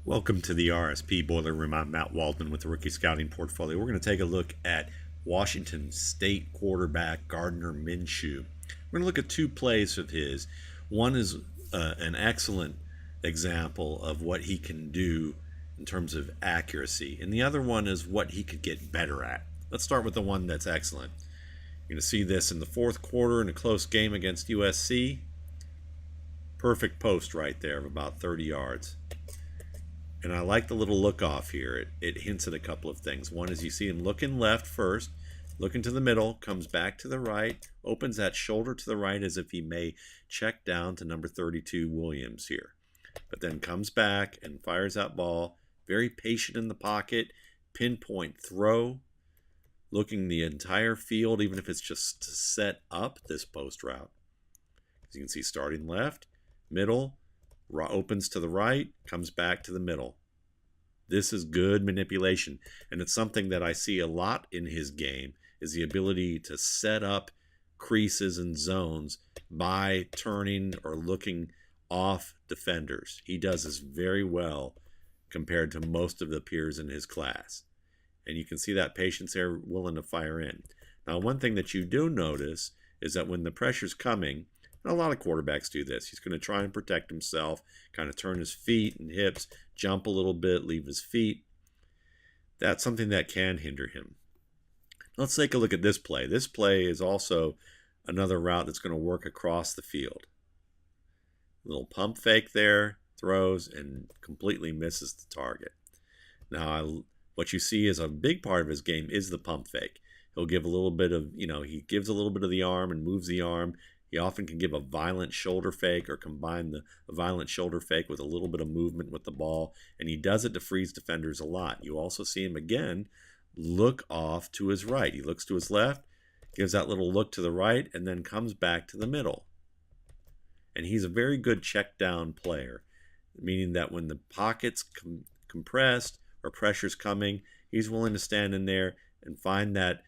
Welcome to the RSP Boiler Room. I'm Matt Waldman with the Rookie Scouting Portfolio. We're going to take a look at Washington State quarterback Gardner Minshew. We're going to look at two plays of his. One is an excellent example of what he can do in terms of accuracy, and the other one is what he could get better at. Let's start with the one that's excellent. You're going to see this in the fourth quarter in a close game against USC. Perfect post right there of about 30 yards. And I like the little look off here. It hints at a couple of things. One is you see him looking left first, looking to the middle, comes back to the right, opens that shoulder to the right as if he may check down to number 32 Williams here. But then comes back and fires that ball. Very patient in the pocket, pinpoint throw, looking the entire field, even if it's just to set up this post route. As you can see, starting left, middle, opens to the right, comes back to the middle. This is good manipulation, and it's something that I see a lot in his game, is the ability to set up creases and zones by turning or looking off defenders. He does this very well compared to most of the peers in his class. And you can see that patience there, willing to fire in. Now, one thing that you do notice is that when the pressure's coming, and a lot of quarterbacks do this. He's going to try and protect himself, kind of turn his feet and hips, jump a little bit, leave his feet. That's something that can hinder him. Let's take a look at this play. This play is also another route that's going to work across the field. Little pump fake there, throws, and completely misses the target. Now, what you see is a big part of his game is the pump fake. He'll give a little bit of, he gives a little bit of the arm and moves the arm. He often can give a violent shoulder fake or combine the violent shoulder fake with a little bit of movement with the ball, and he does it to freeze defenders a lot. You also see him again look off to his right. He looks to his left, gives that little look to the right, and then comes back to the middle. And he's a very good check down player, meaning that when the pocket's compressed or pressure's coming, he's willing to stand in there and find that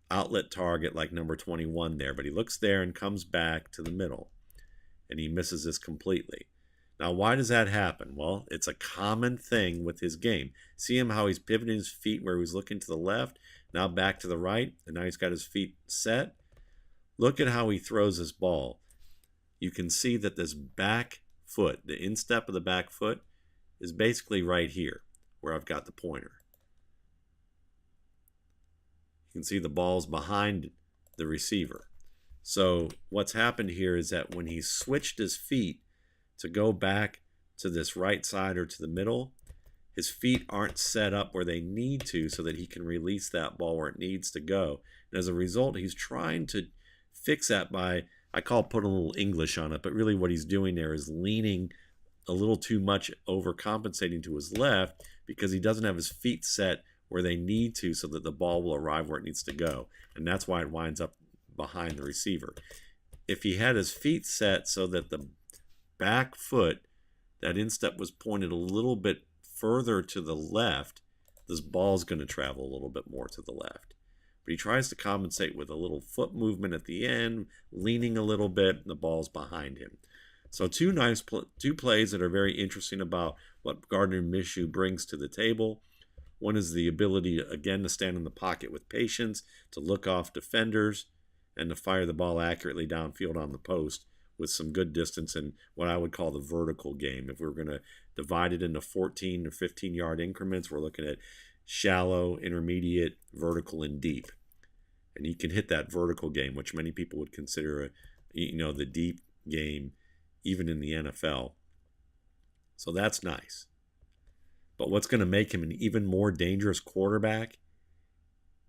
outlet target like number 21 there, but he looks there and comes back to the middle, and he misses this completely. Now, why does that happen? Well, it's a common thing with his game. See him how he's pivoting his feet where he was looking to the left, now back to the right, and now he's got his feet set. Look at how he throws his ball. You can see that this back foot, the instep of the back foot, is basically right here where I've got the pointer. You can see the ball's behind the receiver. So what's happened here is that when he switched his feet to go back to this right side or to the middle, his feet aren't set up where they need to so that he can release that ball where it needs to go. And as a result, he's trying to fix that by, I call it putting a little English on it, but really what he's doing there is leaning a little too much, overcompensating to his left because he doesn't have his feet set where they need to so that the ball will arrive where it needs to go. And that's why it winds up behind the receiver. If he had his feet set so that the back foot, that instep was pointed a little bit further to the left, this ball's going to travel a little bit more to the left. But he tries to compensate with a little foot movement at the end, leaning a little bit, and the ball's behind him. So two plays that are very interesting about what Gardner Minshew brings to the table. One is the ability, again, to stand in the pocket with patience, to look off defenders, and to fire the ball accurately downfield on the post with some good distance in what I would call the vertical game. If we're going to divide it into 14 or 15-yard increments, we're looking at shallow, intermediate, vertical, and deep. And he can hit that vertical game, which many people would consider, the deep game, even in the NFL. So that's nice. But what's going to make him an even more dangerous quarterback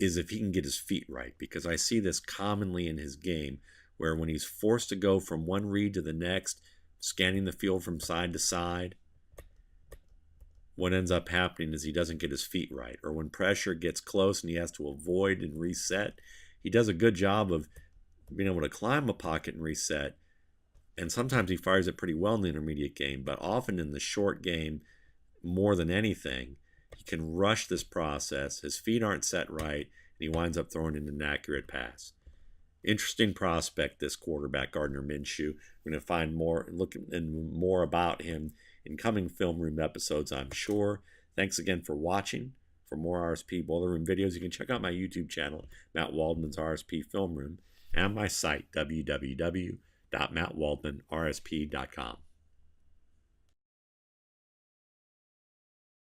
is if he can get his feet right, because I see this commonly in his game where when he's forced to go from one read to the next, scanning the field from side to side, what ends up happening is he doesn't get his feet right. Or when pressure gets close and he has to avoid and reset, he does a good job of being able to climb a pocket and reset. And sometimes he fires it pretty well in the intermediate game, but often in the short game, more than anything, he can rush this process. His feet aren't set right, and he winds up throwing an inaccurate pass. Interesting prospect, this quarterback, Gardner Minshew. We're going to find more, look and more about him in coming Film Room episodes, I'm sure. Thanks again for watching. For more RSP Boiler Room videos, you can check out my YouTube channel, Matt Waldman's RSP Film Room, and my site, www.mattwaldmanrsp.com.